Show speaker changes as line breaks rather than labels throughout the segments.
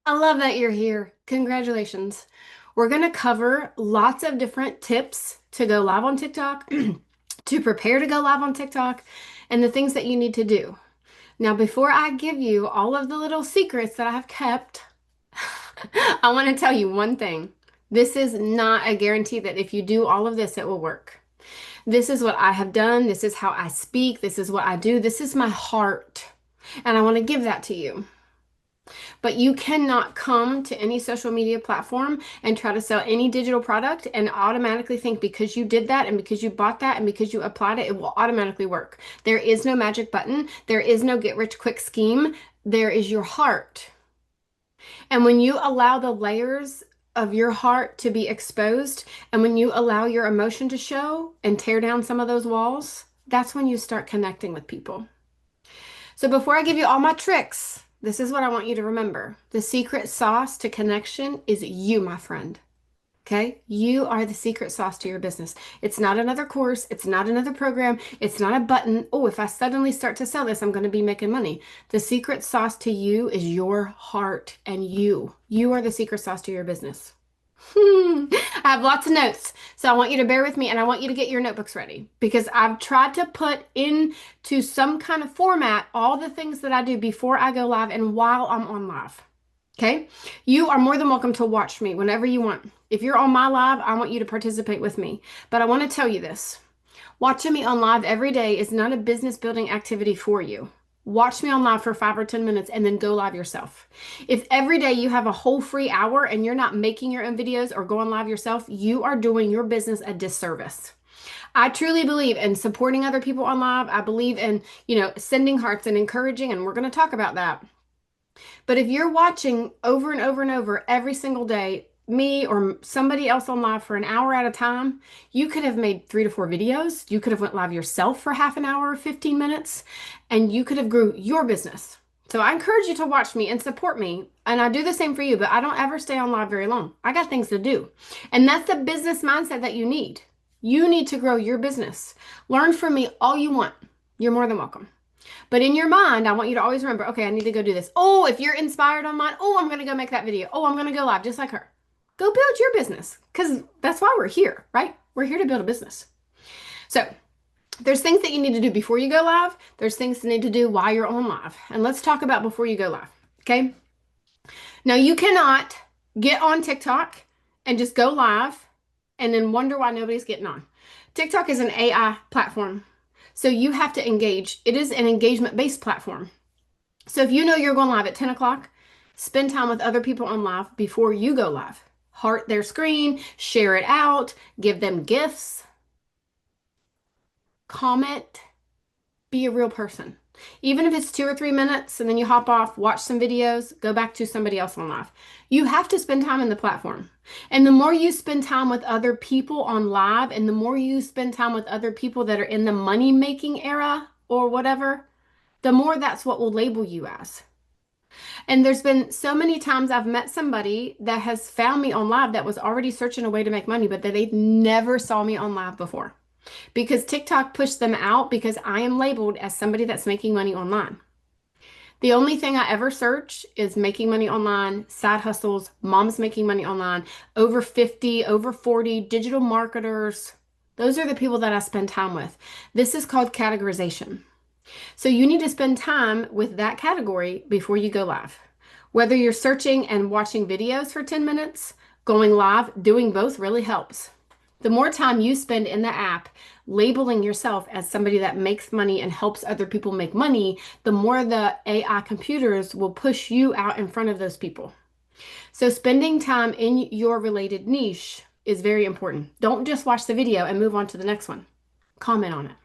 I love that you're here. Congratulations. We're going to cover lots of different tips to go live on TikTok, to prepare to go live on TikTok, and the things that you need to do. Now, before I give you all of the little secrets that I have kept, I want to tell you one thing. This is not a guarantee that if you do all of this, it will work. This is what I have done. This is how I speak. This is what I do. This is my heart. And I want to give that to you. But you cannot come to any social media platform and try to sell any digital product and automatically think because you did that and because you bought that and because you applied it, it will automatically work. There is no magic button. There is no get rich quick scheme. There is your heart. And when you allow the layers of your heart to be exposed, and when you allow your emotion to show and tear down some of those walls, that's when you start connecting with people. So before I give you all my tricks, this is what I want you to remember. The secret sauce to connection is you, my friend. Okay? You are the secret sauce to your business. It's not another course. It's not another program. It's not a button. Oh, if I suddenly start to sell this, I'm going to be making money. The secret sauce to you is your heart and you. You are the secret sauce to your business. I have lots of notes, so I want you to bear with me and I want you to get your notebooks ready because I've tried to put into some kind of format all the things that I do before I go live and while I'm on live. Okay? You are more than welcome to watch me whenever you want. If you're on my live, I want you to participate with me. But I want to tell you this. Watching me on live every day is not a business building activity for you. Watch me on live for 5 or 10 minutes and then go live yourself. If every day you have a whole free hour and you're not making your own videos or going live yourself, you are doing your business a disservice. I truly believe in supporting other people on live. I believe in, sending hearts and encouraging, and we're going to talk about that. But if you're watching over and over and over every single day, me or somebody else on live for an hour at a time, you could have made 3 to 4 videos. You could have went live yourself for half an hour or 15 minutes, and you could have grew your business. So I encourage you to watch me and support me. And I do the same for you, but I don't ever stay on live very long. I got things to do. And that's the business mindset that you need. You need to grow your business. Learn from me all you want. You're more than welcome. But in your mind, I want you to always remember, okay, I need to go do this. Oh, if you're inspired online, oh, I'm going to go make that video. Oh, I'm going to go live just like her. Go build your business because that's why we're here, right? We're here to build a business. So there's things that you need to do before you go live. There's things you need to do while you're on live. And let's talk about before you go live, okay? Now, you cannot get on TikTok and just go live and then wonder why nobody's getting on. TikTok is an AI platform. So you have to engage. It is an engagement-based platform. So if you know you're going live at 10 o'clock, spend time with other people on live before you go live. Heart their screen, share it out, give them gifts, comment, be a real person. Even if it's 2 or 3 minutes and then you hop off, watch some videos, go back to somebody else on live. You have to spend time in the platform. And the more you spend time with other people on live and the more you spend time with other people that are in the money making era or whatever, the more that's what will label you as. And there's been so many times I've met somebody that has found me on live that was already searching a way to make money, but that they never saw me on live before because TikTok pushed them out because I am labeled as somebody that's making money online. The only thing I ever search is making money online, side hustles, moms making money online, over 50, over 40, digital marketers. Those are the people that I spend time with. This is called categorization. So you need to spend time with that category before you go live. Whether you're searching and watching videos for 10 minutes, going live, doing both really helps. The more time you spend in the app labeling yourself as somebody that makes money and helps other people make money, the more the AI computers will push you out in front of those people. So spending time in your related niche is very important. Don't just watch the video and move on to the next one. Comment on it.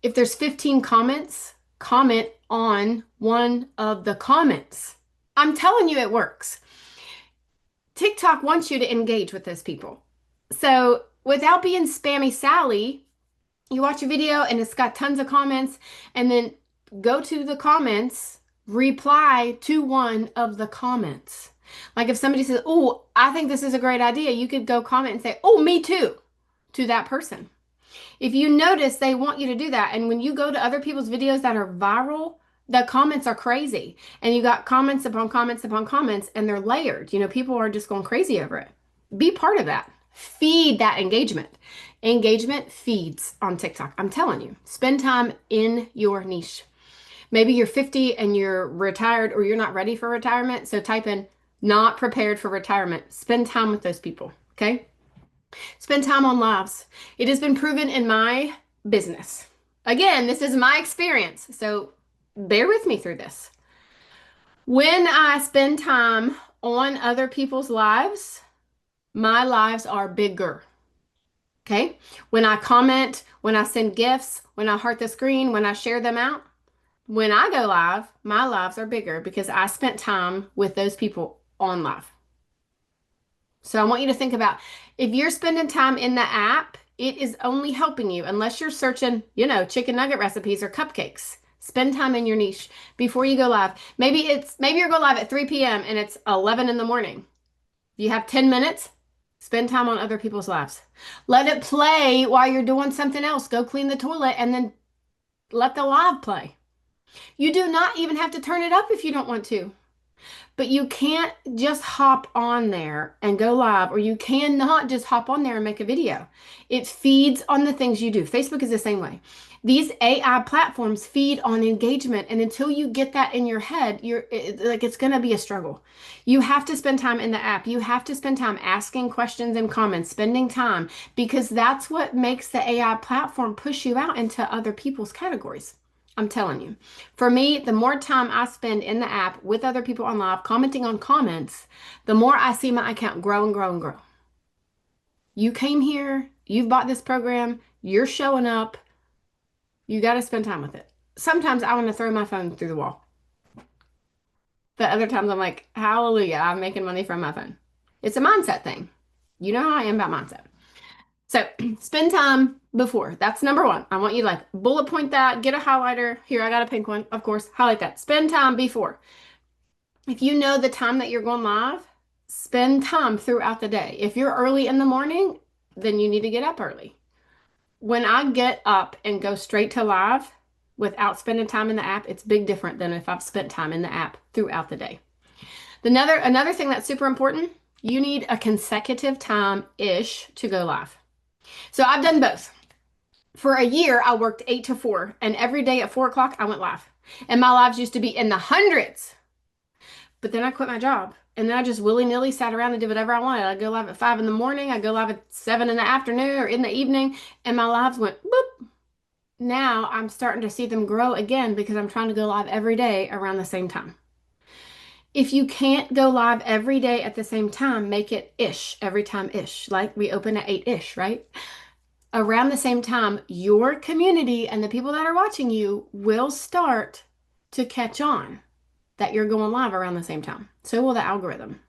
If there's 15 comments, comment on one of the comments. I'm telling you, it works. TikTok wants you to engage with those people. So without being spammy Sally, you watch a video and it's got tons of comments, and then go to the comments, reply to one of the comments. Like if somebody says, oh, I think this is a great idea, you could go comment and say, oh, me too, to that person. If you notice, they want you to do that. And when you go to other people's videos that are viral, The comments are crazy. And you got comments upon comments upon comments, and they're layered. People are just going crazy over it. Be part of that. Feed that engagement. Engagement feeds on TikTok. I'm telling you, spend time in your niche. Maybe you're 50 and you're retired or you're not ready for retirement. So type in not prepared for retirement. Spend time with those people. Okay. Spend time on lives. It has been proven in my business. Again, this is my experience. So bear with me through this. When I spend time on other people's lives, my lives are bigger. Okay. When I comment, when I send gifts, when I heart the screen, when I share them out, when I go live, my lives are bigger because I spent time with those people on live. So I want you to think about if you're spending time in the app, it is only helping you unless you're searching, chicken nugget recipes or cupcakes. Spend time in your niche before you go live. Maybe you're going live at 3 p.m. and it's 11 in the morning. You have 10 minutes. Spend time on other people's lives. Let it play while you're doing something else. Go clean the toilet and then let the live play. You do not even have to turn it up if you don't want to. But you can't just hop on there and go live, or you cannot just hop on there and make a video. It feeds on the things you do. Facebook is the same way. These AI platforms feed on engagement, and until you get that in your head, it's going to be a struggle. You have to spend time in the app. You have to spend time asking questions and comments, spending time, because that's what makes the AI platform push you out into other people's categories. I'm telling you. For me, the more time I spend in the app with other people on live, commenting on comments, the more I see my account grow and grow and grow. You came here, you've bought this program, you're showing up, you got to spend time with it. Sometimes I want to throw my phone through the wall. But other times I'm like, hallelujah, I'm making money from my phone. It's a mindset thing. You know how I am about mindset. So spend time before. That's number one. I want you to like bullet point that, get a highlighter. Here, I got a pink one, of course. Highlight that. Spend time before. If you know the time that you're going live, spend time throughout the day. If you're early in the morning, then you need to get up early. When I get up and go straight to live without spending time in the app, it's big different than if I've spent time in the app throughout the day. Another thing that's super important, you need a consecutive time-ish to go live. So I've done both. For a year, I worked 8 to 4, and every day at 4 o'clock, I went live. And my lives used to be in the hundreds. But then I quit my job. And then I just willy-nilly sat around and did whatever I wanted. I'd go live at 5 in the morning. I'd go live at 7 in the afternoon or in the evening. And my lives went boop. Now I'm starting to see them grow again because I'm trying to go live every day around the same time. If you can't go live every day at the same time, make it ish, every time ish. Like we open at 8-ish, right? Around the same time, your community and the people that are watching you will start to catch on that you're going live around the same time. So will the algorithm.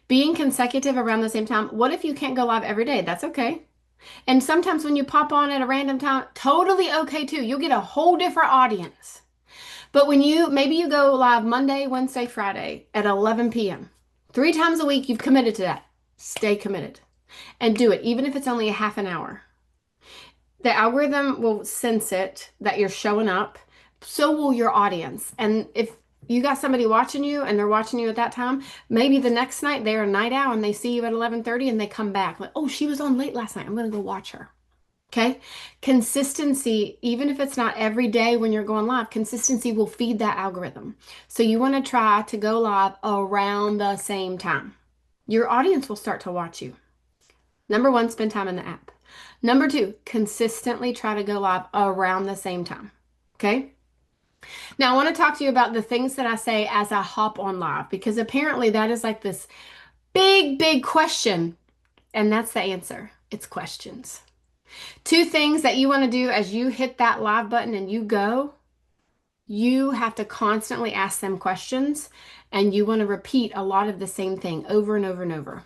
Being consecutive around the same time, what if you can't go live every day? That's okay. And sometimes when you pop on at a random time, totally okay too. You'll get a whole different audience. But when maybe you go live Monday, Wednesday, Friday at 11 p.m. 3 times a week, you've committed to that. Stay committed and do it, even if it's only a half an hour. The algorithm will sense it that you're showing up. So will your audience. And if you got somebody watching you and they're watching you at that time, maybe the next night they're a night owl and they see you at 11:30 and they come back like, oh, she was on late last night. I'm going to go watch her. Okay. Consistency, even if it's not every day when you're going live, consistency will feed that algorithm. So you want to try to go live around the same time. Your audience will start to watch you. Number one, spend time in the app. Number two, consistently try to go live around the same time. Okay. Now I want to talk to you about the things that I say as I hop on live, because apparently that is like this big, big question. And that's the answer. It's questions. 2 things that you want to do as you hit that live button and you have to constantly ask them questions, and you want to repeat a lot of the same thing over and over and over.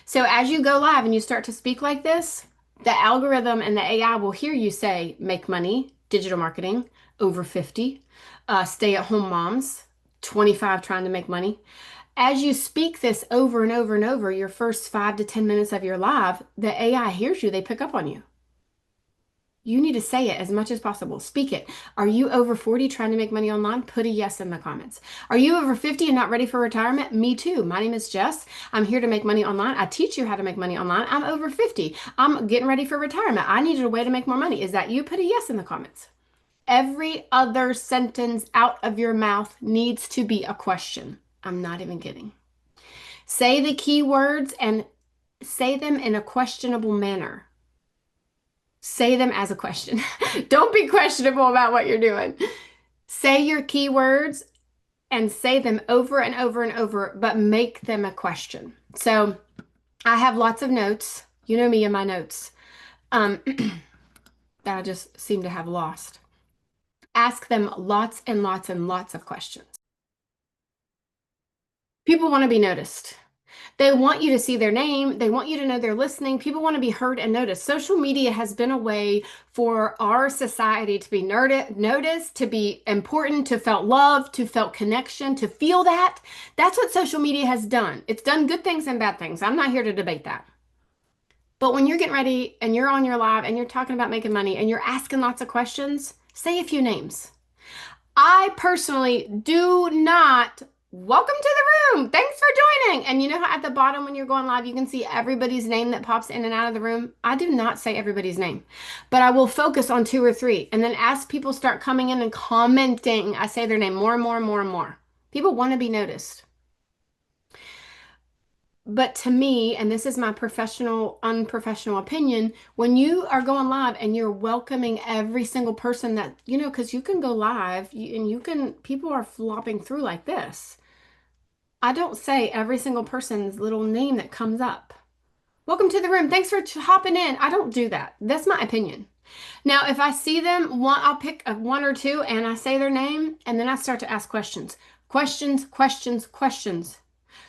So as you go live and you start to speak like this, the algorithm and the AI will hear you say, make money, digital marketing, over 50, stay-at-home moms, 25 trying to make money. As you speak this over and over and over, your first 5 to 10 minutes of your live, the AI hears you, they pick up on you. You need to say it as much as possible. Speak it. Are you over 40 trying to make money online? Put a yes in the comments. Are you over 50 and not ready for retirement? Me too. My name is Jess. I'm here to make money online. I teach you how to make money online. I'm over 50. I'm getting ready for retirement. I needed a way to make more money. Is that you? Put a yes in the comments. Every other sentence out of your mouth needs to be a question. I'm not even kidding. Say the key words and say them in a questionable manner. Say them as a question. Don't be questionable about what you're doing. Say your keywords and say them over and over and over, but make them a question. So I have lots of notes. You know me and my notes that I just seem to have lost. Ask them lots and lots and lots of questions. People want to be noticed. They want you to see their name. They want you to know they're listening. People want to be heard and noticed. Social media has been a way for our society to be noticed, to be important, to felt love, to felt connection, to feel that. That's what social media has done. It's done good things and bad things. I'm not here to debate that. But when you're getting ready and you're on your live and you're talking about making money and you're asking lots of questions, say a few names. I personally do not. Welcome to the room. Thanks for joining. And you know how at the bottom when you're going live, you can see everybody's name that pops in and out of the room? I do not say everybody's name, but I will focus on two or three. And then as people start coming in and commenting, I say their name more and more and more and more. People want to be noticed. But to me, and this is my professional, unprofessional opinion, when you are going live and you're welcoming every single person that, because you can go live and people are flopping through like this. I don't say every single person's little name that comes up. Welcome to the room. Thanks for hopping in. I don't do that. That's my opinion. Now, if I see them, I'll pick one or two and I say their name and then I start to ask questions. Questions, questions, questions.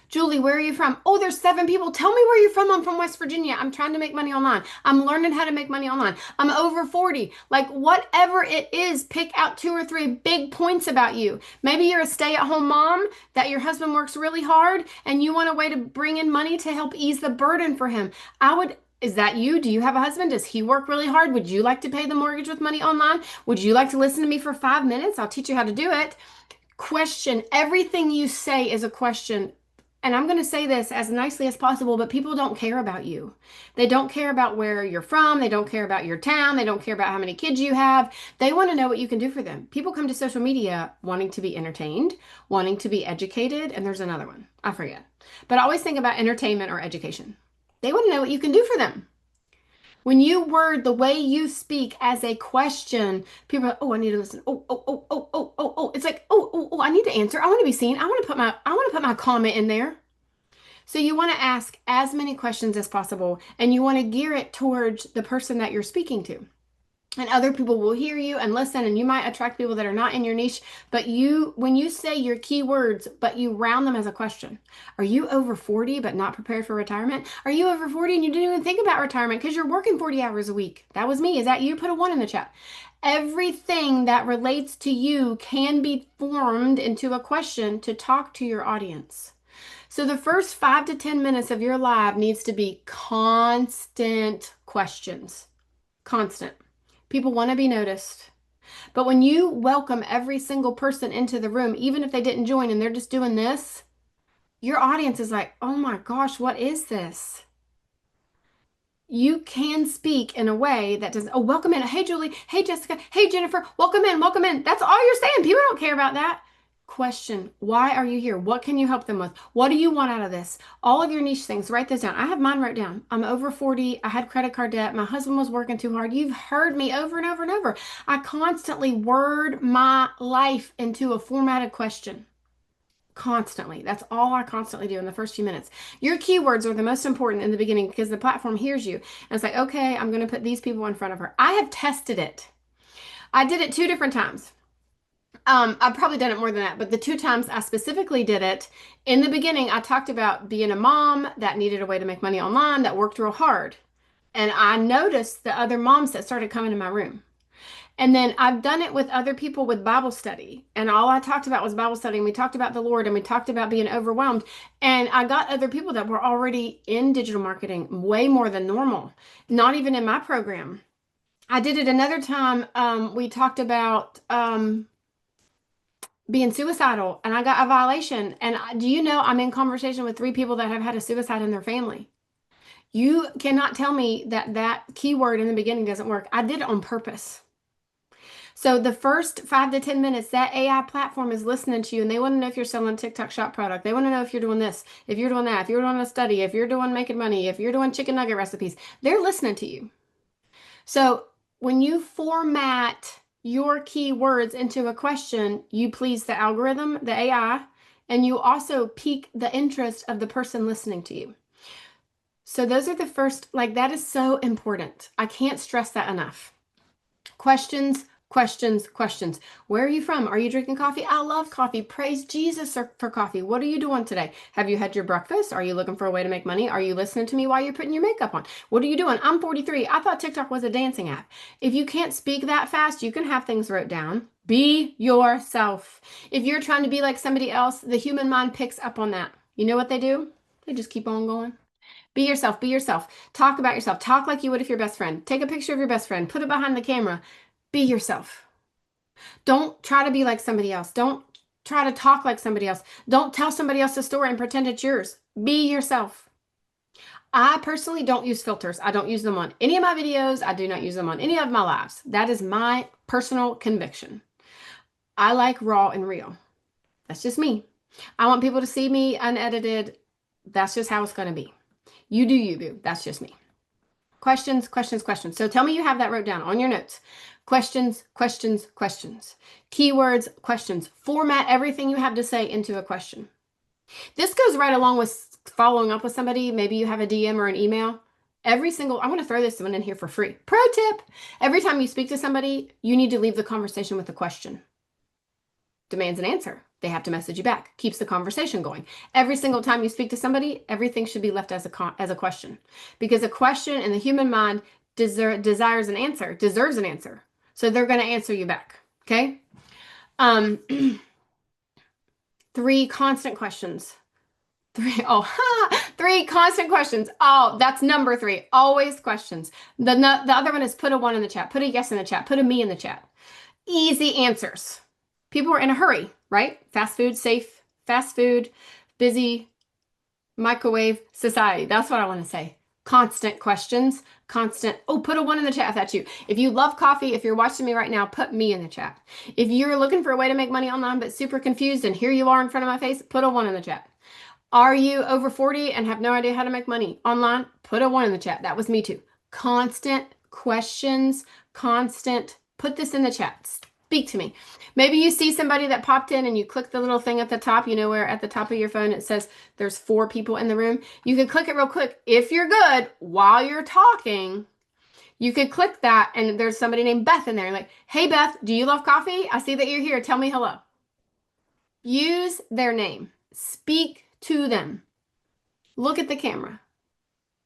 Julie, where are you from? Oh, there's 7 people. Tell me where you're from. I'm from West Virginia. I'm trying to make money online. I'm learning how to make money online. I'm over 40. Like whatever it is, pick out 2 or 3 big points about you. Maybe you're a stay-at-home mom that your husband works really hard and you want a way to bring in money to help ease the burden for him. Is that you? Do you have a husband? Does he work really hard? Would you like to pay the mortgage with money online? Would you like to listen to me for 5 minutes? I'll teach you how to do it. Question. Everything you say is a question. And I'm going to say this as nicely as possible, but people don't care about you. They don't care about where you're from. They don't care about your town. They don't care about how many kids you have. They want to know what you can do for them. People come to social media wanting to be entertained, wanting to be educated, and there's another one. I forget. But I always think about entertainment or education. They want to know what you can do for them. When you word the way you speak as a question, people are like, oh, I need to listen. Oh, oh, oh, oh, oh, oh, oh. It's like, oh, oh, oh, I need to answer. I want to be seen. I want to put my comment in there. So you want to ask as many questions as possible and you want to gear it towards the person that you're speaking to. And other people will hear you and listen, and you might attract people that are not in your niche. But when you say your keywords, but you round them as a question. Are you over 40 but not prepared for retirement? Are you over 40 and you didn't even think about retirement because you're working 40 hours a week? That was me. Is that you? Put a 1 in the chat. Everything that relates to you can be formed into a question to talk to your audience. So the first 5 to 10 minutes of your live needs to be constant questions. Constant. People want to be noticed. But when you welcome every single person into the room, even if they didn't join and they're just doing this, your audience is like, oh my gosh, what is this? You can speak in a way that does, oh, welcome in. Hey, Julie. Hey, Jessica. Hey, Jennifer. Welcome in. Welcome in. That's all you're saying. People don't care about that. Question. Why are you here? What can you help them with? What do you want out of this? All of your niche things, write this down. I have mine wrote down. I'm over 40. I had credit card debt. My husband was working too hard. You've heard me over and over and over. I constantly word my life into a formatted question. Constantly. That's all I constantly do in the first few minutes. Your keywords are the most important in the beginning because the platform hears you. And it's like, okay, I'm going to put these people in front of her. I have tested it. I did it 2 different times. I've probably done it more than that, but the 2 times I specifically did it, in the beginning, I talked about being a mom that needed a way to make money online, that worked real hard. And I noticed the other moms that started coming to my room. And then I've done it with other people with Bible study. And all I talked about was Bible study. And we talked about the Lord and we talked about being overwhelmed. And I got other people that were already in digital marketing way more than normal, not even in my program. I did it another time. We talked about being suicidal, and I got a violation. And do you know I'm in conversation with 3 people that have had a suicide in their family? You cannot tell me that that keyword in the beginning doesn't work. I did it on purpose. So the first 5 to 10 minutes, that AI platform is listening to you, and they want to know if you're selling TikTok shop product. They want to know if you're doing this, if you're doing that, if you're doing a study, if you're doing making money, if you're doing chicken nugget recipes. They're listening to you. So when you format your keywords into a question, you please the algorithm, the AI, and you also pique the interest of the person listening to you. So those are the first, like that is so important. I can't stress that enough. Questions, questions, questions. Where are you from? Are you drinking coffee? I love coffee. Praise Jesus for coffee. What are you doing today? Have you had your breakfast? Are you looking for a way to make money? Are you listening to me while you're putting your makeup on? What are you doing? I'm 43. I thought TikTok was a dancing app. If you can't speak that fast, you can have things wrote down. Be yourself. If you're trying to be like somebody else, the human mind picks up on that. You know what they do? They just keep on going. Be yourself. Be yourself. Talk about yourself. Talk like you would if your best friend. Take a picture of your best friend. Put it behind the camera. Be yourself. Don't try to be like somebody else. Don't try to talk like somebody else. Don't tell somebody else's story and pretend it's yours. Be yourself. I personally don't use filters. I don't use them on any of my videos. I do not use them on any of my lives. That is my personal conviction. I like raw and real. That's just me. I want people to see me unedited. That's just how it's going to be. You do you, boo. That's just me. Questions, questions, questions. So tell me you have that wrote down on your notes. Questions, questions, questions. Keywords, questions. Format everything you have to say into a question. This goes right along with following up with somebody. Maybe you have a DM or an email. I'm going to throw this one in here for free. Pro tip. Every time you speak to somebody, you need to leave the conversation with a question. Demands an answer. They have to message you back. Keeps the conversation going. Every single time you speak to somebody, everything should be left as a question. Because a question in the human mind deserves an answer. So they're going to answer you back. Okay? 3 constant questions. 3 constant questions. Oh, that's number 3. Always questions. The other one is put a 1 in the chat. Put a yes in the chat. Put a me in the chat. Easy answers. People are in a hurry, right? Fast food, safe, fast food, busy, microwave society. That's what I want to say. Constant questions, constant. Oh, put a 1 in the chat if that's you. If you love coffee, if you're watching me right now, put me in the chat. If you're looking for a way to make money online but super confused and here you are in front of my face, put a 1 in the chat. Are you over 40 and have no idea how to make money online? Put a 1 in the chat. That was me too. Constant questions, constant. Put this in the chat. Speak to me. Maybe you see somebody that popped in and you click the little thing at the top, you know, where at the top of your phone it says there's 4 people in the room. You could click it real quick. If you're good, while you're talking, you could click that and there's somebody named Beth in there. Like, hey, Beth, do you love coffee? I see that you're here. Tell me hello. Use their name. Speak to them. Look at the camera.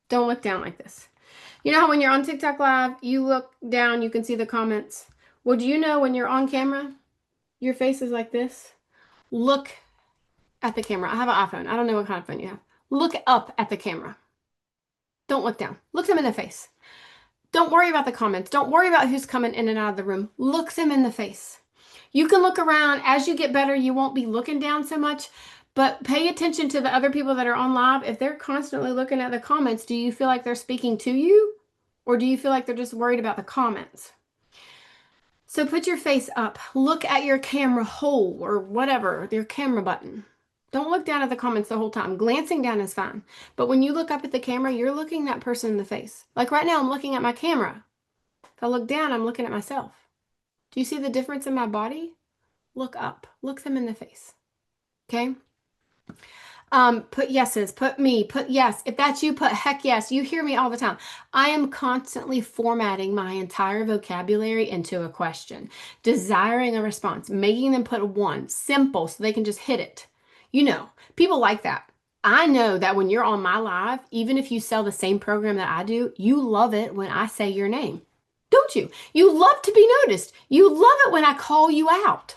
Don't look down like this. You know how when you're on TikTok Live, you look down, you can see the comments. Well, do you know when you're on camera, your face is like this? Look at the camera. I have an iPhone. I don't know what kind of phone you have. Look up at the camera. Don't look down. Look them in the face. Don't worry about the comments. Don't worry about who's coming in and out of the room. Look them in the face. You can look around. As you get better, you won't be looking down so much, but pay attention to the other people that are on live. If they're constantly looking at the comments, do you feel like they're speaking to you? Or do you feel like they're just worried about the comments? So put your face up. Look at your camera hole or whatever, your camera button. Don't look down at the comments the whole time. Glancing down is fine. But when you look up at the camera, you're looking that person in the face. Like right now, I'm looking at my camera. If I look down, I'm looking at myself. Do you see the difference in my body? Look up. Look them in the face. Okay? Put yeses, put me, put yes. If that's you, put heck yes. You hear me all the time. I am constantly formatting my entire vocabulary into a question, desiring a response, making them put a 1, simple, so they can just hit it. You know, people like that. I know that when you're on my live, even if you sell the same program that I do, you love it when I say your name. Don't you? You love to be noticed. You love it when I call you out.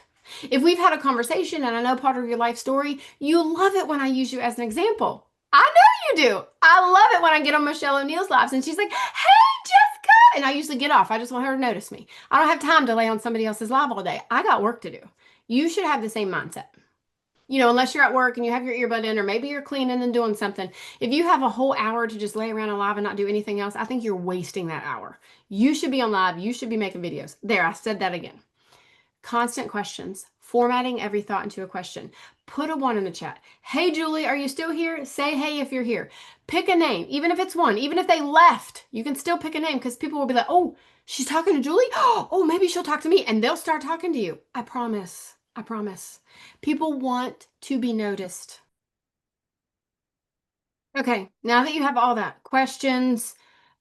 If we've had a conversation and I know part of your life story, you love it when I use you as an example. I know you do. I love it when I get on Michelle O'Neill's lives and she's like, hey, Jessica, and I usually get off. I just want her to notice me. I don't have time to lay on somebody else's live all day. I got work to do. You should have the same mindset. Unless you're at work and you have your earbud in, or maybe you're cleaning and doing something. If you have a whole hour to just lay around on live and not do anything else, I think you're wasting that hour. You should be on live. You should be making videos. There, I said that again. Constant questions, formatting every thought into a question. Put a 1 in the chat. Hey, Julie, are you still here? Say hey if you're here. Pick a name, even if it's 1. Even if they left, you can still pick a name because people will be like, oh, she's talking to Julie? Oh, maybe she'll talk to me. And they'll start talking to you. I promise. I promise. People want to be noticed. Okay, now that you have all that, questions,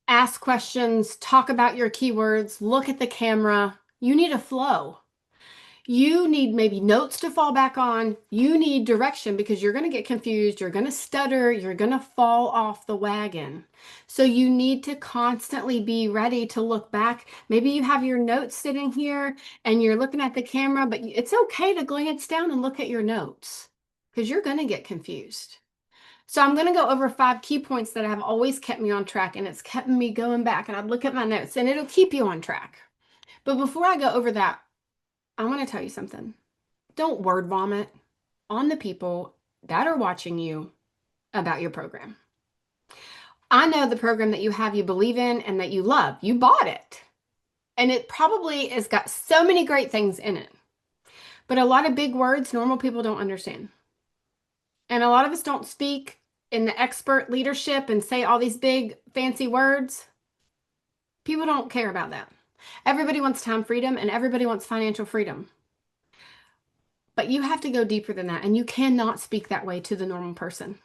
ask questions, talk about your keywords, look at the camera, you need a flow. You need maybe notes to fall back on. You need direction because you're going to get confused. You're going to stutter. You're going to fall off the wagon. So you need to constantly be ready to look back. Maybe you have your notes sitting here and you're looking at the camera, but it's okay to glance down and look at your notes because you're going to get confused. So I'm going to go over 5 key points that have always kept me on track, and it's kept me going back, and I'd look at my notes and it'll keep you on track. But before I go over that, I want to tell you something. Don't word vomit on the people that are watching you about your program. I know the program that you have, you believe in, and that you love. You bought it. And it probably has got so many great things in it. But a lot of big words, normal people don't understand. And a lot of us don't speak in the expert leadership and say all these big fancy words. People don't care about that. Everybody wants time freedom and everybody wants financial freedom. But you have to go deeper than that, and you cannot speak that way to the normal person.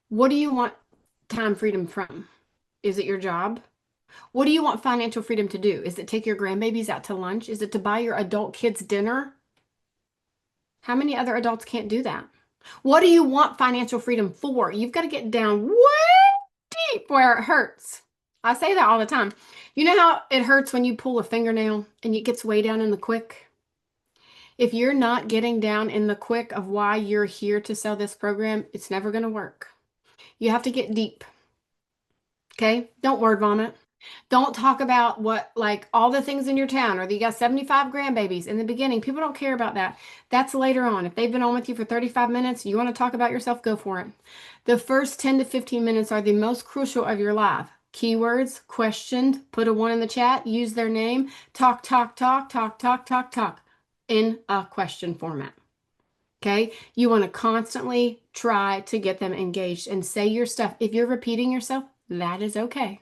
What do you want time freedom from? Is it your job? What do you want financial freedom to do? Is it take your grandbabies out to lunch? Is it to buy your adult kids dinner? How many other adults can't do that? What do you want financial freedom for? You've got to get down way deep where it hurts. I say that all the time. You know how it hurts when you pull a fingernail and it gets way down in the quick? If you're not getting down in the quick of why you're here to sell this program, it's never going to work. You have to get deep. Okay? Don't word vomit. Don't talk about like all the things in your town, or you got 75 grandbabies in the beginning. People don't care about that. That's later on. If they've been on with you for 35 minutes, you want to talk about yourself, go for it. The first 10 to 15 minutes are the most crucial of your live. Keywords, questions, put a 1 in the chat, use their name, talk, talk, talk, talk, talk, talk, talk in a question format. Okay? You want to constantly try to get them engaged and say your stuff. If you're repeating yourself, that is okay.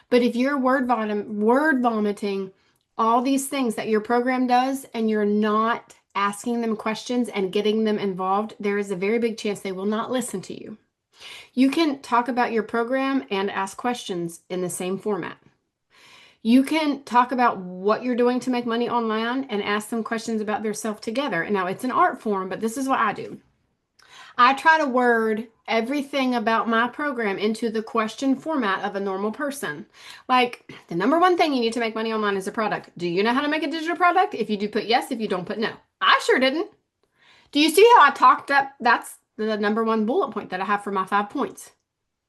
But if you're word vomiting all these things that your program does and you're not asking them questions and getting them involved, there is a very big chance they will not listen to you. You can talk about your program and ask questions in the same format. You can talk about what you're doing to make money online and ask them questions about their self together. And now it's an art form, but this is what I do. I try to word everything about my program into the question format of a normal person. Like, the number 1 thing you need to make money online is a product. Do you know how to make a digital product? If you do, put yes. If you don't, put no. I sure didn't. Do you see how I talked up? That's the number 1 bullet point that I have for my 5 points.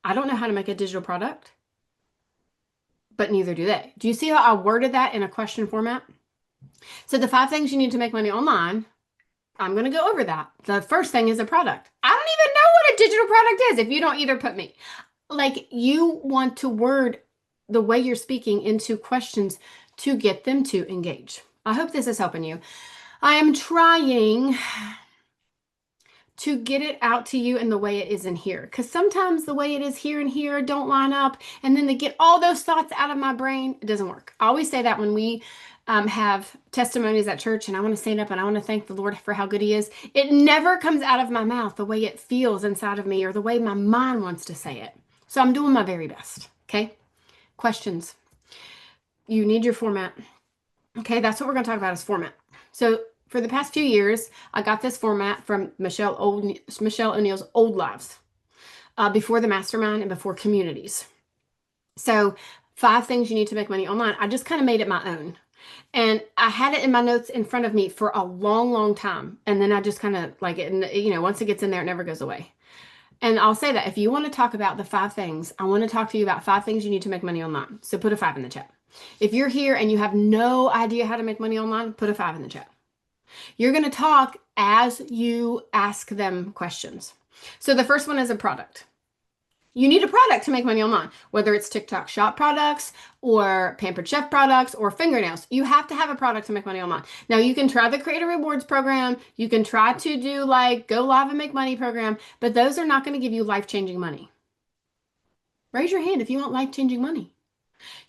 I don't know how to make a digital product, but neither do they. Do you see how I worded that in a question format? So the 5 things you need to make money online, I'm going to go over that. The first thing is a product. I don't even know what a digital product is if you don't either put me. Like, you want to word the way you're speaking into questions to get them to engage. I hope this is helping you. I am trying to get it out to you in the way it is in here, because sometimes the way it is here and here don't line up, and then to get all those thoughts out of my brain, it doesn't work. I always say that when we have testimonies at church and I want to stand up and I want to thank the Lord for how good he is, it never comes out of my mouth the way it feels inside of me or the way my mind wants to say it. So I'm doing my very best. Okay. Questions. You need your format. Okay. That's what we're going to talk about, is format. So for the past few years, I got this format from Michelle O'Neill's Old Lives, before the mastermind and before communities. So 5 things you need to make money online. I just kind of made it my own. And I had it in my notes in front of me for a long, long time. And then I just kind of like it, and once it gets in there, it never goes away. And I'll say that if you want to talk about the 5 things, I want to talk to you about 5 things you need to make money online. So put a 5 in the chat. If you're here and you have no idea how to make money online, put a 5 in the chat. You're going to talk as you ask them questions. So the first one is a product. You need a product to make money online, whether it's TikTok shop products or Pampered Chef products or fingernails. You have to have a product to make money online. Now, you can try the Creator Rewards program. You can try to do like Go Live and Make Money program, but those are not going to give you life-changing money. Raise your hand if you want life-changing money.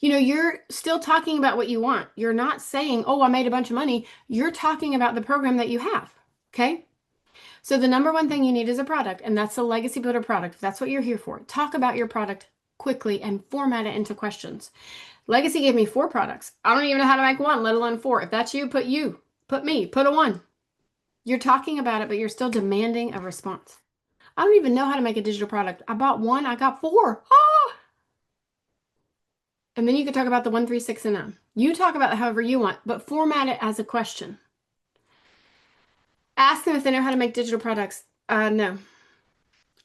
You're still talking about what you want. You're not saying, oh, I made a bunch of money. You're talking about the program that you have. Okay? So the number one thing you need is a product, and that's the Legacy Builder product. That's what you're here for. Talk about your product quickly and format it into questions. Legacy gave me 4 products. I don't even know how to make one, let alone 4. If that's you, put me, put a 1. You're talking about it, but you're still demanding a response. I don't even know how to make a digital product. I bought 1, I got 4. Ah! And then you can talk about the 1, 3, 6, and 9. You talk about it however you want, but format it as a question. Ask them if they know how to make digital products. No.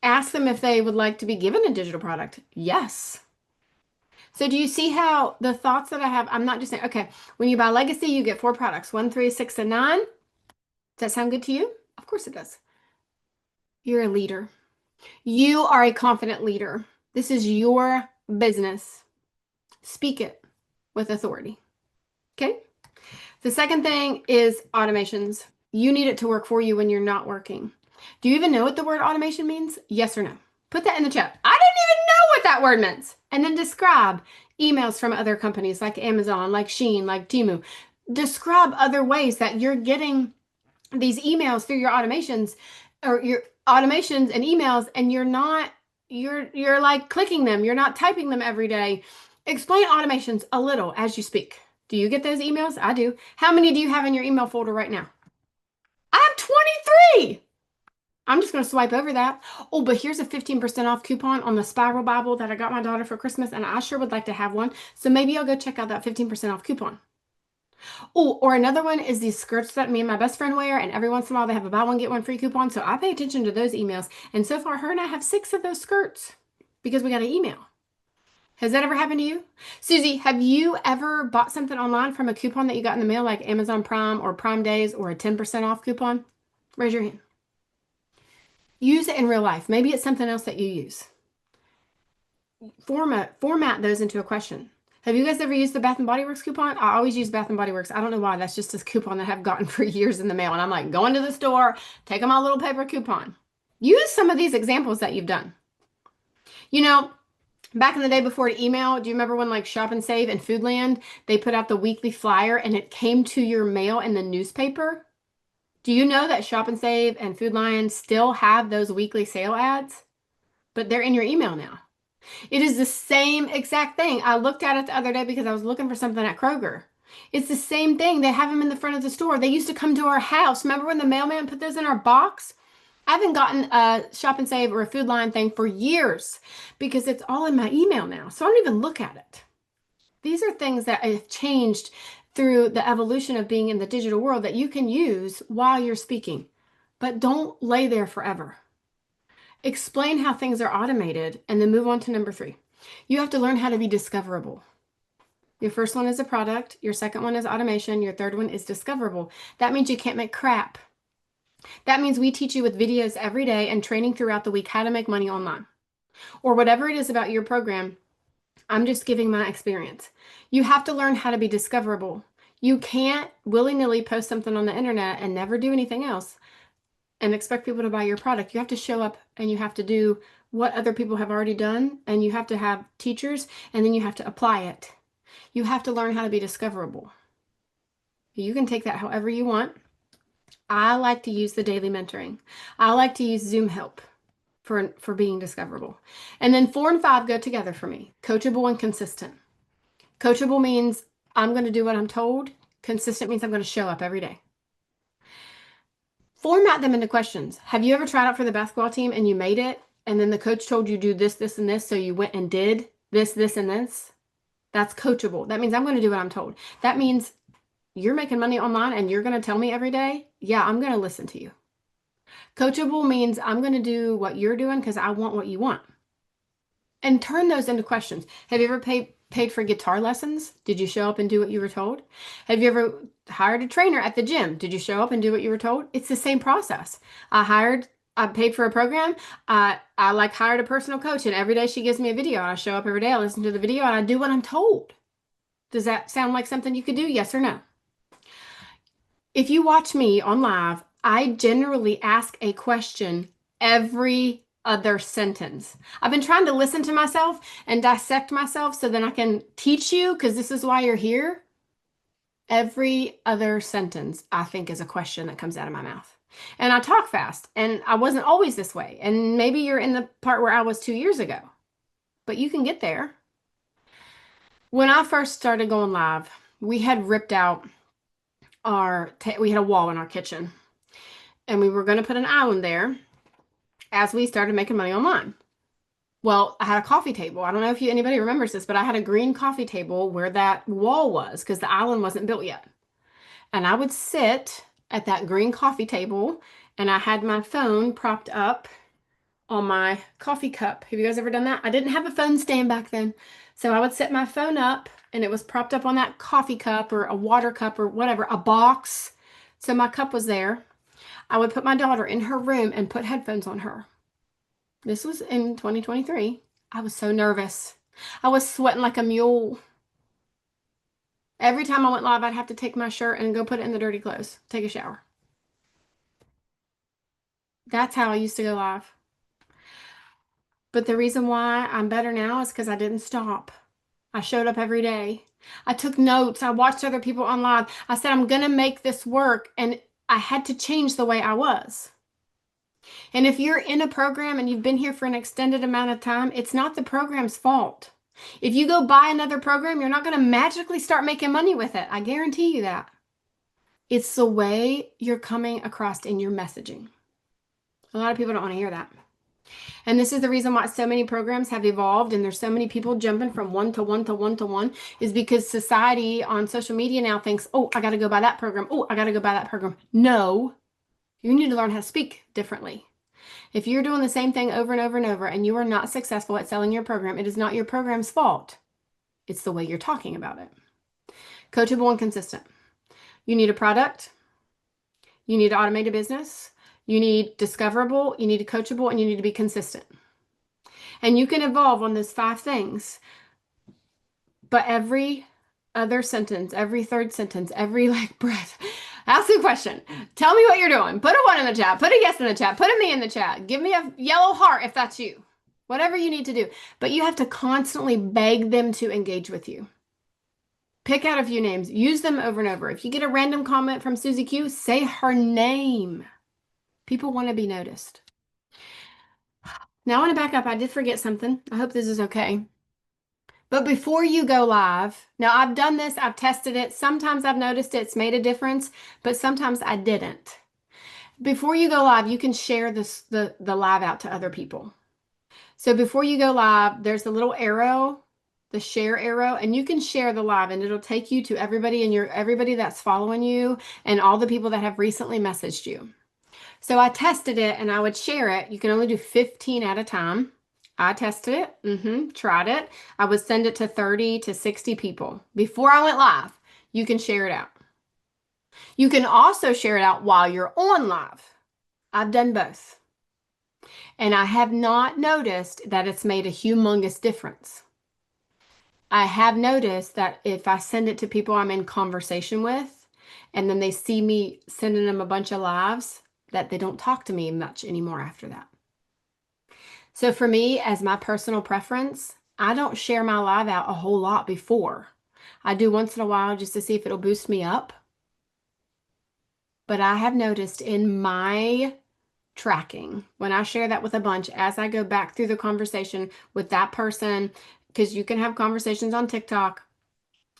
Ask them if they would like to be given a digital product. Yes. So do you see how the thoughts that I have, I'm not just saying, okay, when you buy Legacy, you get 4 products, 1, 3, 6, and 9. Does that sound good to you? Of course it does. You're a leader. You are a confident leader. This is your business. Speak it with authority. Okay? The second thing is automations. You need it to work for you when you're not working. Do you even know what the word automation means? Yes or no? Put that in the chat. I didn't even know what that word meant. And then describe emails from other companies like Amazon, like Shein, like Temu. Describe other ways that you're getting these emails through your automations or your automations and emails, and you're like clicking them. You're not typing them every day. Explain automations a little as you speak. Do you get those emails? I do. How many do you have in your email folder right now? I have 23. I'm just going to swipe over that. Oh, but here's a 15% off coupon on the Spiral Bible that I got my daughter for Christmas, and I sure would like to have one. So maybe I'll go check out that 15% off coupon. Oh, or another one is these skirts that me and my best friend wear, and every once in a while they have a buy one, get one free coupon. So I pay attention to those emails. And so far, her and I have 6 of those skirts because we got an email. Has that ever happened to you? Susie, have you ever bought something online from a coupon that you got in the mail, like Amazon Prime or Prime Days or a 10% off coupon? Raise your hand. Use it in real life. Maybe it's something else that you use. Format those into a question. Have you guys ever used the Bath & Body Works coupon? I always use Bath & Body Works. I don't know why. That's just a coupon that I've gotten for years in the mail. And I'm like, going to the store, taking my little paper coupon. Use some of these examples that you've done. Back in the day before email, do you remember when like Shop and Save and Foodland, they put out the weekly flyer and it came to your mail in the newspaper? Do you know that Shop and Save and Food Lion still have those weekly sale ads? But they're in your email now. It is the same exact thing. I looked at it the other day because I was looking for something at Kroger. It's the same thing. They have them in the front of the store. They used to come to our house. Remember when the mailman put those in our box? I haven't gotten a Shop and Save or a Food Lion thing for years because it's all in my email now. So I don't even look at it. These are things that have changed through the evolution of being in the digital world that you can use while you're speaking, but don't lay there forever. Explain how things are automated and then move on to number 3. You have to learn how to be discoverable. Your first one is a product. Your second one is automation. Your third one is discoverable. That means you can't make crap. That means we teach you with videos every day and training throughout the week how to make money online. Or whatever it is about your program, I'm just giving my experience. You have to learn how to be discoverable. You can't willy-nilly post something on the internet and never do anything else and expect people to buy your product. You have to show up and you have to do what other people have already done, and you have to have teachers, and then you have to apply it. You have to learn how to be discoverable. You can take that however you want. I like to use the daily mentoring. I like to use Zoom help for being discoverable. And then 4 and 5 go together for me. Coachable and consistent. Coachable means I'm going to do what I'm told. Consistent means I'm going to show up every day. Format them into questions. Have you ever tried out for the basketball team and you made it, and then the coach told you do this, this, and this, so you went and did this, this, and this? That's coachable. That means I'm going to do what I'm told. That means you're making money online and you're going to tell me every day, yeah, I'm going to listen to you. Coachable means I'm going to do what you're doing because I want what you want. And turn those into questions. Have you ever paid for guitar lessons? Did you show up and do what you were told? Have you ever hired a trainer at the gym? Did you show up and do what you were told? It's the same process. I paid for a program. I like hired a personal coach, and every day she gives me a video. And I show up every day, I listen to the video, and I do what I'm told. Does that sound like something you could do? Yes or no? If you watch me on live, I generally ask a question every other sentence. I've been trying to listen to myself and dissect myself so then I can teach you because this is why you're here. Every other sentence, I think, is a question that comes out of my mouth. And I talk fast, and I wasn't always this way. And maybe you're in the part where I was 2 years ago, but you can get there. When I first started going live, we had ripped out we had a wall in our kitchen, and we were going to put an island there as we started making money online. Well, I had a coffee table. I don't know if anybody remembers this, but I had a green coffee table where that wall was because the island wasn't built yet. And I would sit at that green coffee table, and I had my phone propped up on my coffee cup. Have you guys ever done that? I didn't have a phone stand back then. So I would set my phone up, and it was propped up on that coffee cup or a water cup or whatever, a box. So my cup was there. I would put my daughter in her room and put headphones on her. This was in 2023. I was so nervous. I was sweating like a mule. Every time I went live, I'd have to take my shirt and go put it in the dirty clothes, take a shower. That's how I used to go live. But the reason why I'm better now is because I didn't stop. I showed up every day. I took notes. I watched other people on live. I said, I'm going to make this work. And I had to change the way I was. And if you're in a program and you've been here for an extended amount of time, it's not the program's fault. If you go buy another program, you're not going to magically start making money with it. I guarantee you that. It's the way you're coming across in your messaging. A lot of people don't want to hear that. And this is the reason why so many programs have evolved and there's so many people jumping from one to one to one to one is because society on social media now thinks, oh, I got to go buy that program. Oh, I got to go buy that program. No, you need to learn how to speak differently. If you're doing the same thing over and over and over and you are not successful at selling your program, it is not your program's fault. It's the way you're talking about it. Coachable and consistent. You need a product. You need to automate a business. You need discoverable, you need coachable, and you need to be consistent. And you can evolve on those 5 things. But every other sentence, every third sentence, every breath, ask a question. Tell me what you're doing. Put a 1 in the chat. Put a yes in the chat. Put a me in the chat. Give me a yellow heart if that's you. Whatever you need to do. But you have to constantly beg them to engage with you. Pick out a few names. Use them over and over. If you get a random comment from Susie Q, say her name. People want to be noticed. Now I want to back up. I did forget something. I hope this is okay. But before you go live, now I've done this, I've tested it. Sometimes I've noticed it's made a difference, but sometimes I didn't. Before you go live, you can share the live out to other people. So before you go live, there's a little arrow, the share arrow, and you can share the live and it'll take you to everybody that's following you and all the people that have recently messaged you. So I tested it and I would share it. You can only do 15 at a time. I tested it, tried it. I would send it to 30 to 60 people. Before I went live, you can share it out. You can also share it out while you're on live. I've done both. And I have not noticed that it's made a humongous difference. I have noticed that if I send it to people I'm in conversation with, and then they see me sending them a bunch of lives, that they don't talk to me much anymore after that. So for me, as my personal preference, I don't share my live out a whole lot before. I do once in a while just to see if it'll boost me up. But I have noticed in my tracking, when I share that with a bunch, as I go back through the conversation with that person, because you can have conversations on TikTok,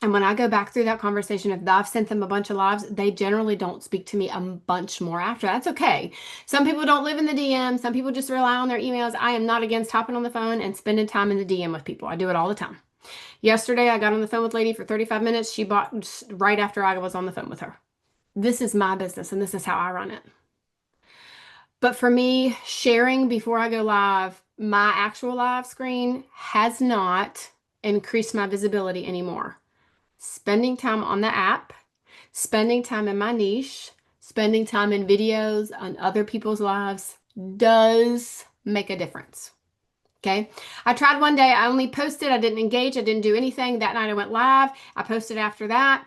and when I go back through that conversation, if I've sent them a bunch of lives, they generally don't speak to me a bunch more after. That's okay. Some people don't live in the DM. Some people just rely on their emails. I am not against hopping on the phone and spending time in the DM with people. I do it all the time. Yesterday, I got on the phone with a lady for 35 minutes. She bought right after I was on the phone with her. This is my business, and this is how I run it. But for me, sharing before I go live, my actual live screen has not increased my visibility anymore. Spending time on the app, spending time in my niche, spending time in videos on other people's lives does make a difference. Okay. I tried one day, I only posted, I didn't engage, I didn't do anything. That night I went live. I posted after that,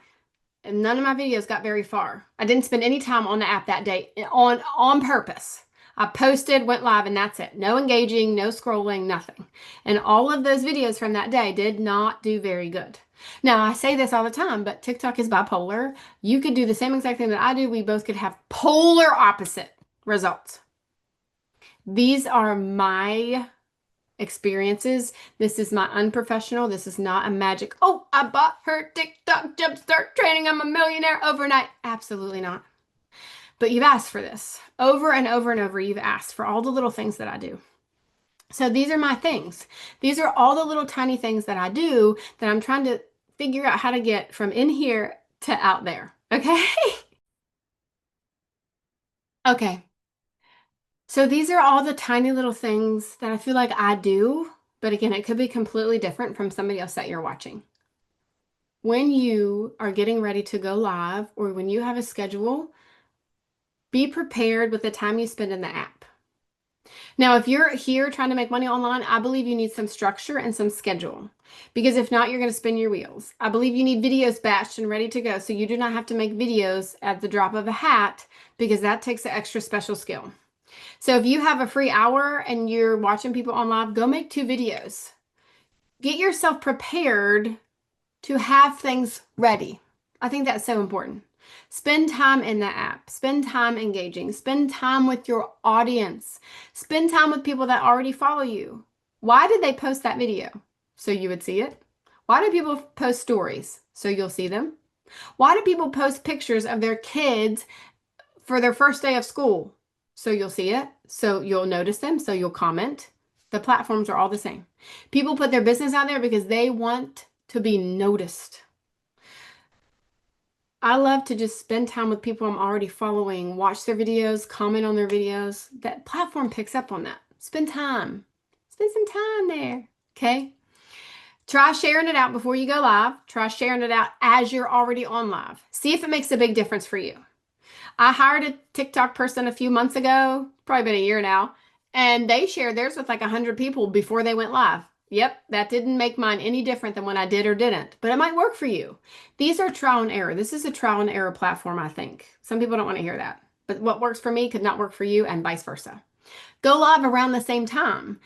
and none of my videos got very far. I didn't spend any time on the app that day on purpose. I posted, went live, and that's it. No engaging, no scrolling, nothing. And all of those videos from that day did not do very good. Now, I say this all the time, but TikTok is bipolar. You could do the same exact thing that I do. We both could have polar opposite results. These are my experiences. This is my unprofessional. This is not a magic, oh, I bought her TikTok jumpstart training. I'm a millionaire overnight. Absolutely not. But you've asked for this over and over and over. You've asked for all the little things that I do. So these are my things. These are all the little tiny things that I do that I'm trying to figure out how to get from in here to out there. Okay? Okay. So these are all the tiny little things that I feel like I do, but again, it could be completely different from somebody else that you're watching. When you are getting ready to go live or when you have a schedule, be prepared with the time you spend in the app. Now, if you're here trying to make money online, I believe you need some structure and some schedule, because if not, you're going to spin your wheels. I believe you need videos batched and ready to go so you do not have to make videos at the drop of a hat, because that takes an extra special skill. So if you have a free hour and you're watching people on live, go make 2 videos. Get yourself prepared to have things ready. I think that's so important. Spend time in the app. Spend time engaging. Spend time with your audience. Spend time with people that already follow you. Why did they post that video? So you would see it. Why do people post stories? So you'll see them. Why do people post pictures of their kids for their first day of school? So you'll see it. So you'll notice them. So you'll comment. The platforms are all the same. People put their business out there because they want to be noticed. I love to just spend time with people I'm already following, watch their videos, comment on their videos. That platform picks up on that. Spend time. Spend some time there. Okay? Try sharing it out before you go live. Try sharing it out as you're already on live. See if it makes a big difference for you. I hired a TikTok person a few months ago, probably been a year now, and they shared theirs with like 100 people before they went live. Yep, that didn't make mine any different than when I did or didn't, but it might work for you. These are trial and error. This is a trial and error platform, I think. Some people don't want to hear that, but what works for me could not work for you, and vice versa. Go live around the same time.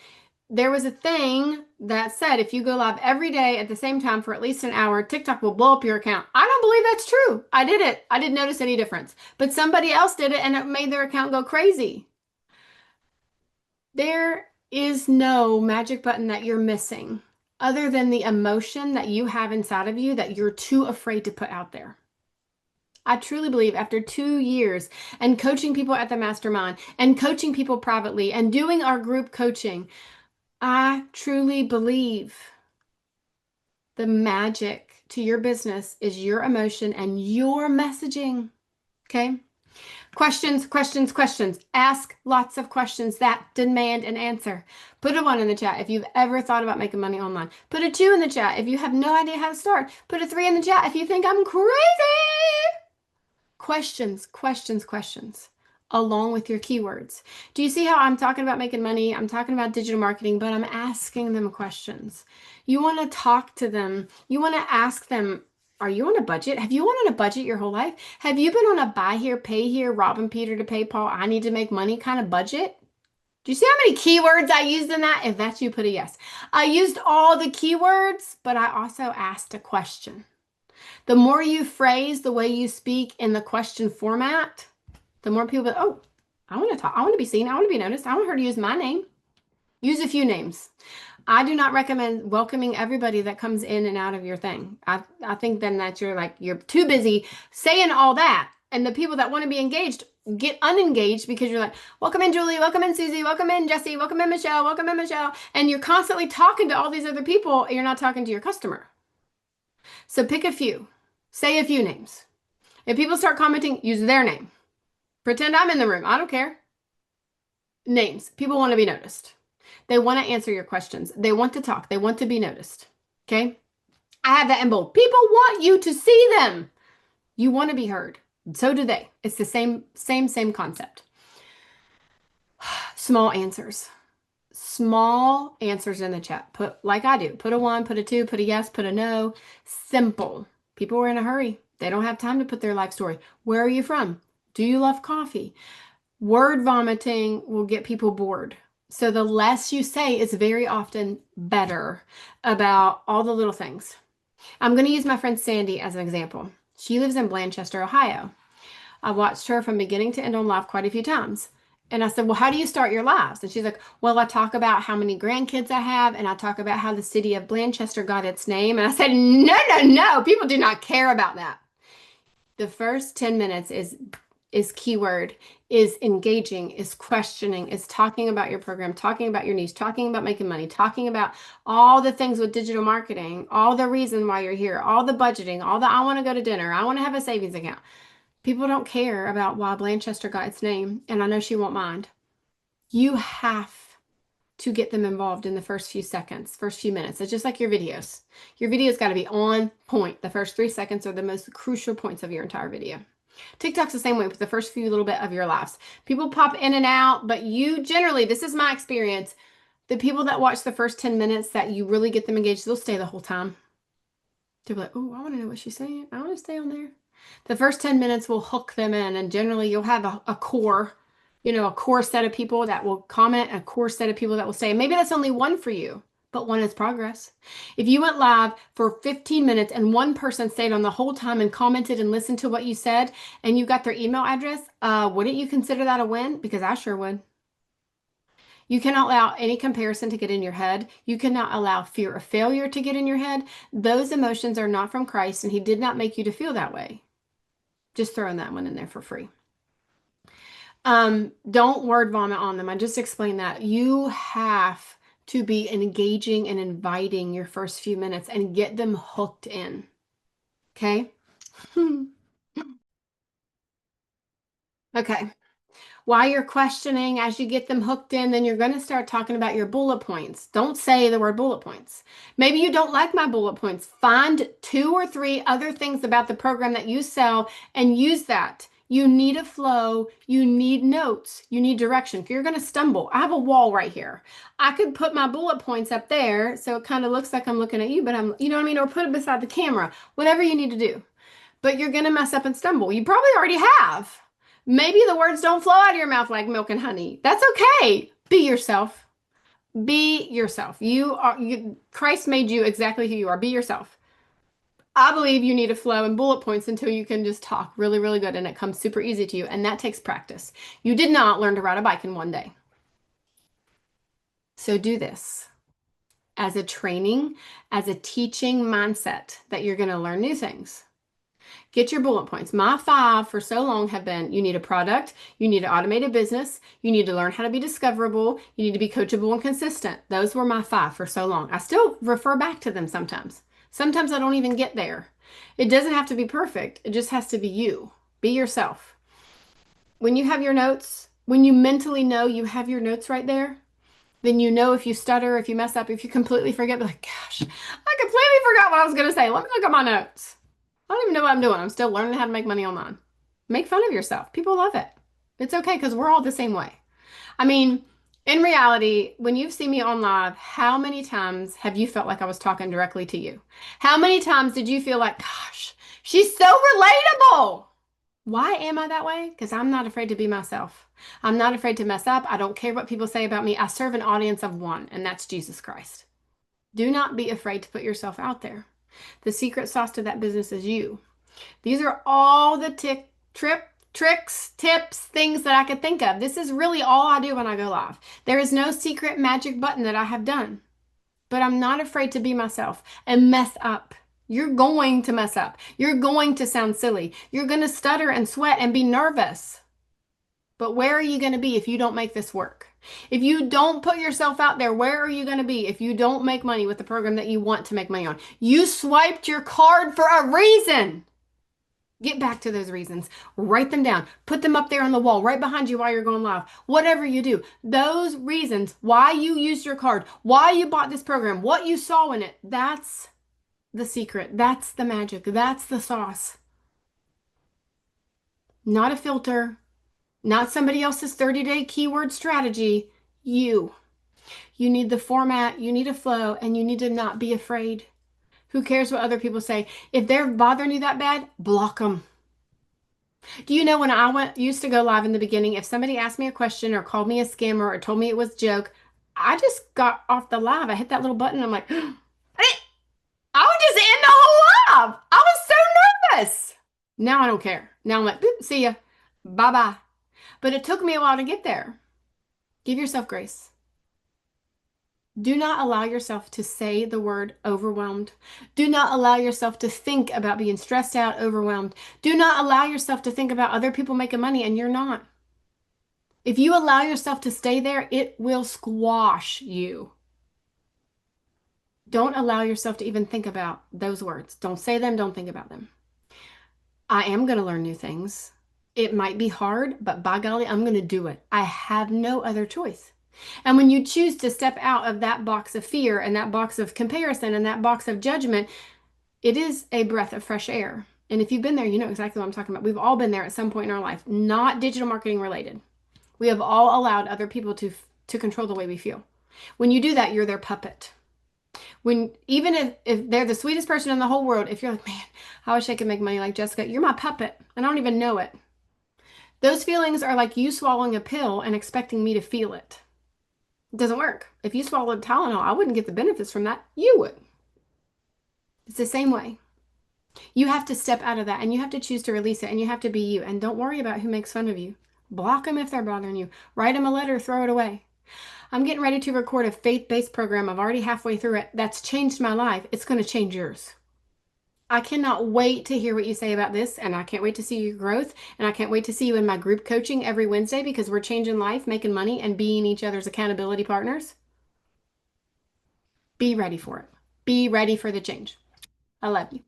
There was a thing that said if you go live every day at the same time for at least an hour, TikTok will blow up your account. I don't believe that's true. I did it. I didn't notice any difference. But somebody else did it and it made their account go crazy. There is no magic button that you're missing other than the emotion that you have inside of you that you're too afraid to put out there. I truly believe after 2 years and coaching people at the mastermind and coaching people privately and doing our group coaching, I truly believe the magic to your business is your emotion and your messaging. Okay? Questions, questions, questions. Ask lots of questions that demand an answer. Put a 1 in the chat if you've ever thought about making money online. Put a 2 in the chat if you have no idea how to start. Put a 3 in the chat if you think I'm crazy. Questions, questions, questions, along with your keywords. Do you see how I'm talking about making money? I'm talking about digital marketing, but I'm asking them questions. You want to talk to them. You want to ask them, are you on a budget? Have you been on a budget your whole life? Have you been on a buy here, pay here, robbing Peter to pay Paul, I need to make money kind of budget? Do you see how many keywords I used in that? If that's you, put a yes. I used all the keywords, but I also asked a question. The more you phrase the way you speak in the question format, the more people go, oh, I want to talk. I want to be seen. I want to be noticed. I want her to use my name. Use a few names. I do not recommend welcoming everybody that comes in and out of your thing. I think then that you're too busy saying all that. And the people that want to be engaged get unengaged because you're like, welcome in Julie, welcome in Susie, welcome in Jesse, welcome in Michelle, welcome in Michelle. And you're constantly talking to all these other people and you're not talking to your customer. So pick a few. Say a few names. If people start commenting, use their name. Pretend I'm in the room. I don't care. Names. People want to be noticed. They want to answer your questions. They want to talk. They want to be noticed. Okay? I have that in bold. People want you to see them. You want to be heard. So do they. It's the same concept. Small answers. Small answers in the chat. Put, like I do, put a 1, put a 2, put a yes, put a no. Simple. People are in a hurry. They don't have time to put their life story. Where are you from? Do you love coffee? Word vomiting will get people bored. So the less you say is very often better about all the little things. I'm going to use my friend Sandy as an example. She lives in Blanchester, Ohio. I watched her from beginning to end on live quite a few times. And I said, well, how do you start your lives? And she's like, well, I talk about how many grandkids I have, and I talk about how the city of Blanchester got its name. And I said, no, no, no. People do not care about that. The first 10 minutes is keyword, is engaging, is questioning, is talking about your program, talking about your niche, talking about making money, talking about all the things with digital marketing, all the reason why you're here, all the budgeting, all the I want to go to dinner, I want to have a savings account. People don't care about why Blanchester got its name, and I know she won't mind. You have to get them involved in the first few seconds, first few minutes. It's just like your videos. Your video's got to be on point. The first 3 seconds are the most crucial points of your entire video. TikTok's the same way with the first few little bit of your lives. People pop in and out, but you generally, this is my experience, the people that watch the first 10 minutes that you really get them engaged, they'll stay the whole time. They'll be like, oh, I want to know what she's saying. I want to stay on there. The first 10 minutes will hook them in, and generally you'll have a core, a core set of people that will comment, a core set of people that will stay. Maybe that's only one for you, but one is progress. If you went live for 15 minutes and one person stayed on the whole time and commented and listened to what you said, and you got their email address, wouldn't you consider that a win? Because I sure would. You cannot allow any comparison to get in your head. You cannot allow fear of failure to get in your head. Those emotions are not from Christ, and He did not make you to feel that way. Just throwing that one in there for free. Don't word vomit on them. I just explained that. You have to be engaging and inviting your first few minutes and get them hooked in. Okay? Okay. While you're questioning, as you get them hooked in, then you're going to start talking about your bullet points. Don't say the word bullet points. Maybe you don't like my bullet points. Find 2 or 3 other things about the program that you sell and use that. You need a flow. You need notes. You need direction. If you're going to stumble, I have a wall right here. I could put my bullet points up there so it kind of looks like I'm looking at you, but you know what I mean? Or put it beside the camera, whatever you need to do. But you're going to mess up and stumble. You probably already have. Maybe the words don't flow out of your mouth like milk and honey. That's okay. Be yourself. Be yourself. Christ made you exactly who you are. Be yourself. I believe you need a flow and bullet points until you can just talk really, really good and it comes super easy to you. And that takes practice. You did not learn to ride a bike in one day. So do this as a training, as a teaching mindset that you're going to learn new things. Get your bullet points. My 5 for so long have been, you need a product, you need an automated business, you need to learn how to be discoverable, you need to be coachable and consistent. Those were my 5 for so long. I still refer back to them sometimes. Sometimes I don't even get there. It doesn't have to be perfect. It just has to be you. Be yourself. When you have your notes, when you mentally know you have your notes right there, then you know if you stutter, if you mess up, if you completely forget, be like, gosh, I completely forgot what I was going to say. Let me look at my notes. I don't even know what I'm doing. I'm still learning how to make money online. Make fun of yourself. People love it. It's okay because we're all the same way. I mean, in reality, when you've seen me on live, how many times have you felt like I was talking directly to you? How many times did you feel like, gosh, she's so relatable? Why am I that way? Because I'm not afraid to be myself. I'm not afraid to mess up. I don't care what people say about me. I serve an audience of one, and that's Jesus Christ. Do not be afraid to put yourself out there. The secret sauce to that business is you. These are all the tricks, tips, things that I could think of. This is really all I do when I go live. There is no secret magic button that I have done, but I'm not afraid to be myself and mess up. You're going to mess up. You're going to sound silly. You're going to stutter and sweat and be nervous. But where are you going to be if you don't make this work? If you don't put yourself out there, where are you going to be if you don't make money with the program that you want to make money on? You swiped your card for a reason. Get back to those reasons. Write them down. Put them up there on the wall right behind you while you're going live. Whatever you do, those reasons why you used your card, why you bought this program, what you saw in it, that's the secret. That's the magic. That's the sauce. Not a filter, not somebody else's 30-day keyword strategy. You. You need the format, you need a flow, and you need to not be afraid. Who cares what other people say? If they're bothering you that bad, block them. Do you know when used to go live in the beginning, if somebody asked me a question or called me a scammer or told me it was a joke, I just got off the live. I hit that little button. I'm like, I would just end the whole live. I was so nervous. Now I don't care. Now I'm like, boop, see ya. Bye bye. But it took me a while to get there. Give yourself grace. Do not allow yourself to say the word overwhelmed. Do not allow yourself to think about being stressed out, overwhelmed. Do not allow yourself to think about other people making money and you're not. If you allow yourself to stay there, it will squash you. Don't allow yourself to even think about those words. Don't say them, don't think about them. I am going to learn new things. It might be hard, but by golly, I'm going to do it. I have no other choice. And when you choose to step out of that box of fear and that box of comparison and that box of judgment, it is a breath of fresh air. And if you've been there, you know exactly what I'm talking about. We've all been there at some point in our life, not digital marketing related. We have all allowed other people to control the way we feel. When you do that, you're their puppet. Even if they're the sweetest person in the whole world, if you're like, man, I wish I could make money like Jessica, you're my puppet and I don't even know it. Those feelings are like you swallowing a pill and expecting me to feel it. It doesn't work. If you swallowed Tylenol, I wouldn't get the benefits from that. You would. It's the same way. You have to step out of that and you have to choose to release it and you have to be you. And don't worry about who makes fun of you. Block them if they're bothering you. Write them a letter, throw it away. I'm getting ready to record a faith-based program. I'm already halfway through it. That's changed my life. It's going to change yours. I cannot wait to hear what you say about this, and I can't wait to see your growth, and I can't wait to see you in my group coaching every Wednesday because we're changing life, making money, and being each other's accountability partners. Be ready for it. Be ready for the change. I love you.